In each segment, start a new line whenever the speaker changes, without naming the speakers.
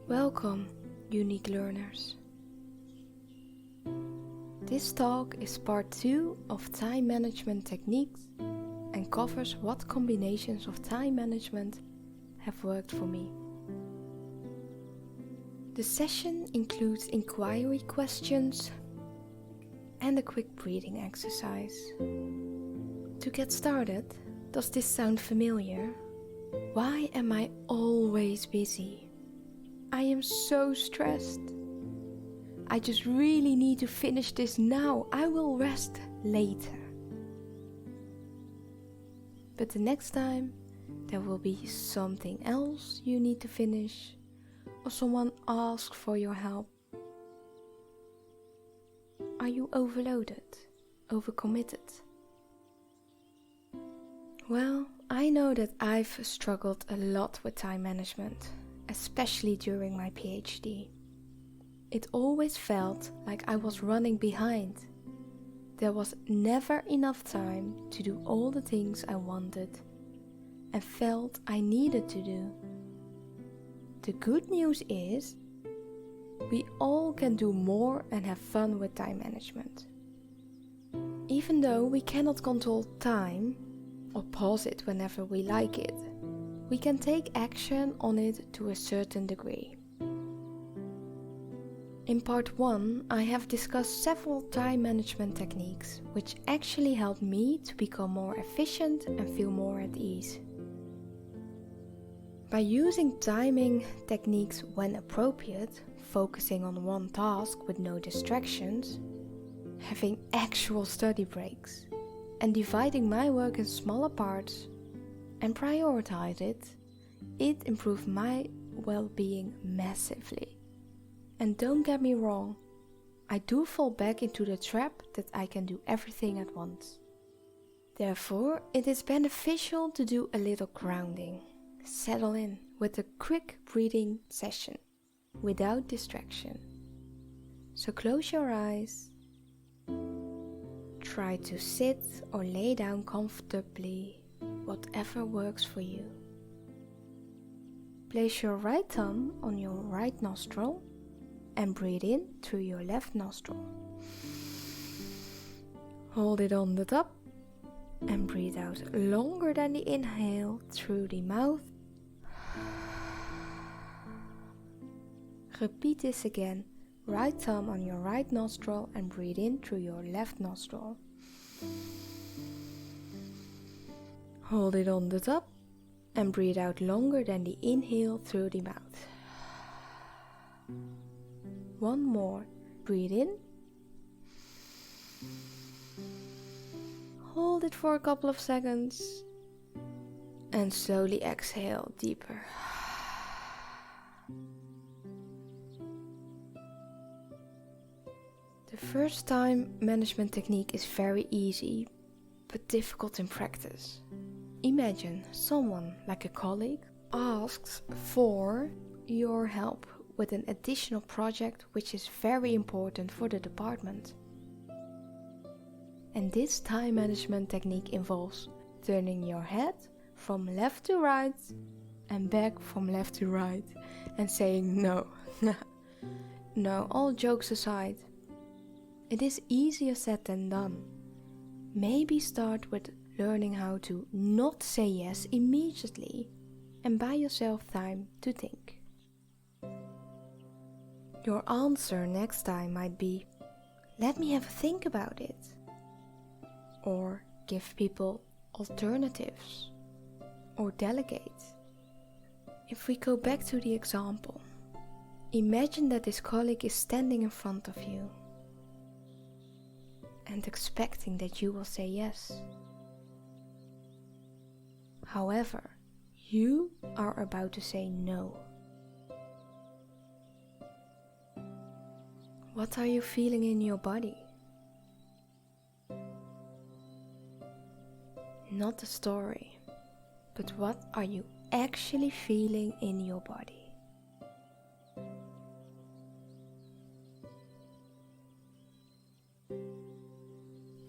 Welcome, unique learners. This talk is part 2 of time management techniques and covers what combinations of time management have worked for me. The session includes inquiry questions and a quick breathing exercise. To get started, does this sound familiar? Why am I always busy? I am so stressed. I just really need to finish this now. I will rest later. But the next time, there will be something else you need to finish, or someone asks for your help. Are you overloaded, overcommitted? Well, I know that I've struggled a lot with time management, especially during my PhD. It always felt like I was running behind. There was never enough time to do all the things I wanted and felt I needed to do. The good news is, we all can do more and have fun with time management. Even though we cannot control time or pause it whenever we like it, we can take action on it to a certain degree. In part 1, I have discussed several time management techniques which actually helped me to become more efficient and feel more at ease. By using timing techniques when appropriate, focusing on one task with no distractions, having actual study breaks, and dividing my work in smaller parts and prioritize it, it improved my well-being massively. And don't get me wrong, I do fall back into the trap that I can do everything at once. Therefore, it is beneficial to do a little grounding. Settle in with a quick breathing session without distraction. So close your eyes. Try to sit or lay down comfortably, whatever works for you. Place your right thumb on your right nostril and breathe in through your left nostril. Hold it on the top and breathe out longer than the inhale through the mouth. Repeat this again. Right thumb on your right nostril and breathe in through your left nostril. Hold it on the top and breathe out longer than the inhale through the mouth. One more. Breathe in. Hold it for a couple of seconds and slowly exhale deeper. The first time management technique is very easy, but difficult in practice. Imagine someone like a colleague asks for your help with an additional project which is very important for the department. And this time management technique involves turning your head from left to right and back from left to right and saying no. No, all jokes aside, it is easier said than done. Maybe start with learning how to not say yes immediately and buy yourself time to think. Your answer next time might be, let me have a think about it. Or give people alternatives. Or delegate. If we go back to the example, imagine that this colleague is standing in front of you and expecting that you will say yes. However, you are about to say no. What are you feeling in your body? Not the story, but what are you actually feeling in your body?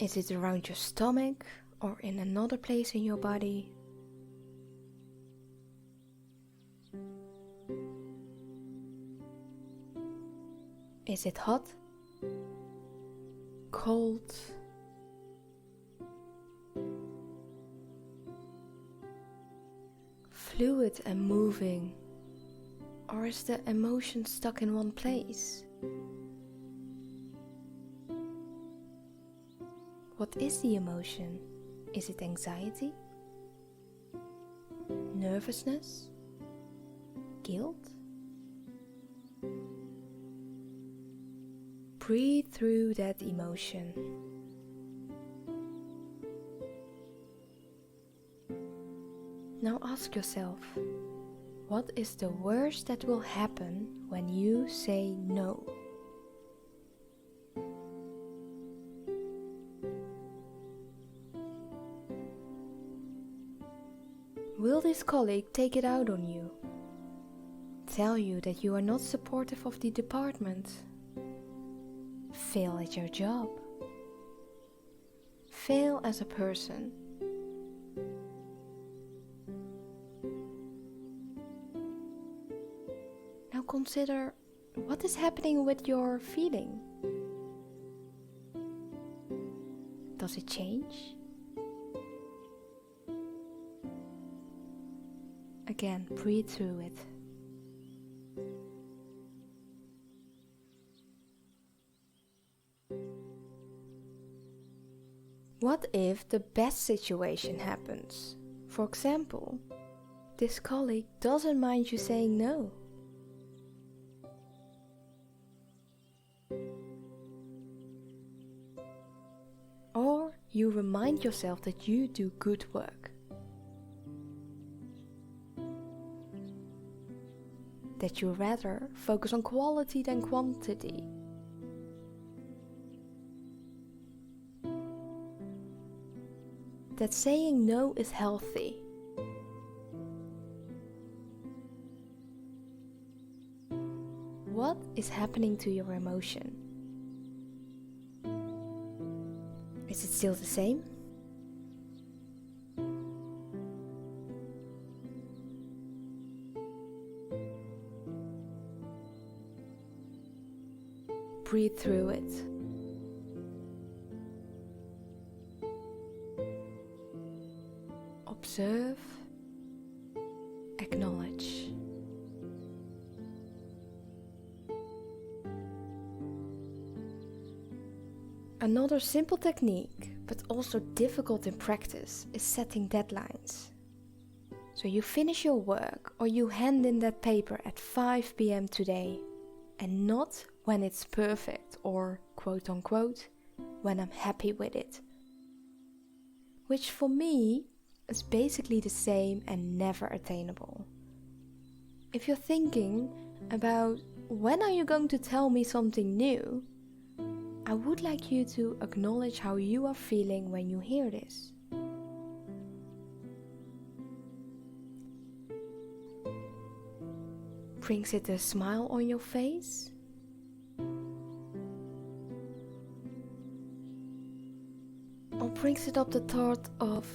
Is it around your stomach or in another place in your body? Is it hot? Cold? Fluid and moving? Or is the emotion stuck in one place? What is the emotion? Is it anxiety? Nervousness? Guilt? Breathe through that emotion. Now ask yourself, what is the worst that will happen when you say no? Will this colleague take it out on you? Tell you that you are not supportive of the department? Fail at your job? Fail as a person? Now consider what is happening with your feeling. Does it change? Again, breathe through it. What if the best situation happens? For example, this colleague doesn't mind you saying no. Or you remind yourself that you do good work. That you rather focus on quality than quantity. That saying no is healthy. What is happening to your emotion? Is it still the same? Breathe through it. Observe, acknowledge. Another simple technique, but also difficult in practice, is setting deadlines. So you finish your work or you hand in that paper at 5 p.m. today, and not when it's perfect or quote unquote when I'm happy with it. Which for me is basically the same and never attainable. If you're thinking about when are you going to tell me something new, I would like you to acknowledge how you are feeling when you hear this. Brings it a smile on your face? Or brings it up the thought of,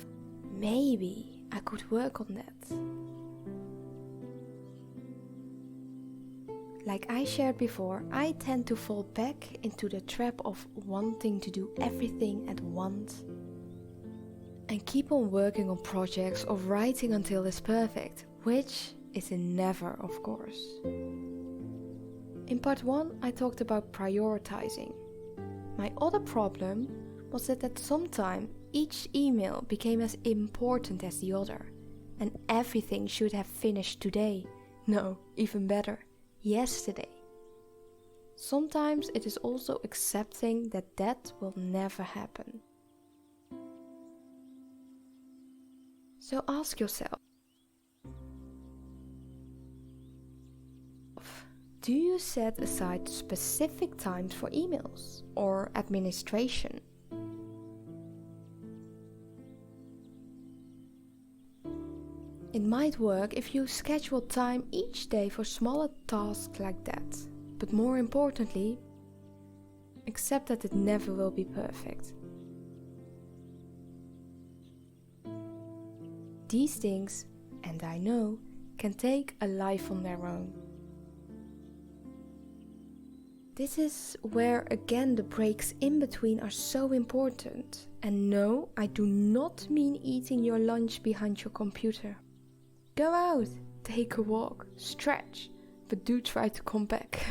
maybe I could work on that? Like I shared before, I tend to fall back into the trap of wanting to do everything at once and keep on working on projects or writing until it's perfect, which is a never, of course. In part 1, I talked about prioritizing. My other problem was that at some time each email became as important as the other, and everything should have finished today. No, even better, yesterday. Sometimes it is also accepting that that will never happen. So ask yourself, do you set aside specific times for emails or administration? It might work if you schedule time each day for smaller tasks like that. But more importantly, accept that it never will be perfect. These things, and I know, can take a life on their own. This is where again the breaks in between are so important. And no, I do not mean eating your lunch behind your computer. Go out, take a walk, stretch, but do try to come back.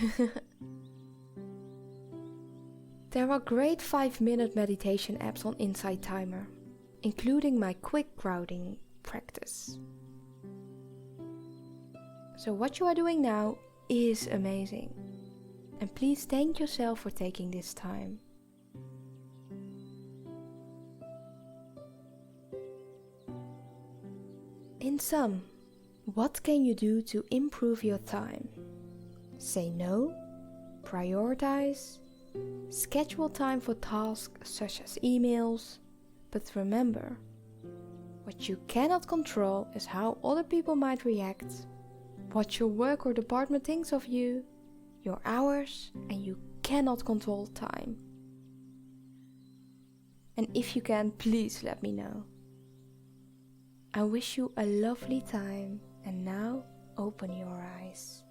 There are great 5-minute meditation apps on Insight Timer, including my quick grounding practice. So what you are doing now is amazing. And please thank yourself for taking this time. In sum, what can you do to improve your time? Say no, prioritize, schedule time for tasks such as emails, but remember, what you cannot control is how other people might react, what your work or department thinks of you, your hours, and you cannot control time. And if you can, please let me know. I wish you a lovely time, and now open your eyes.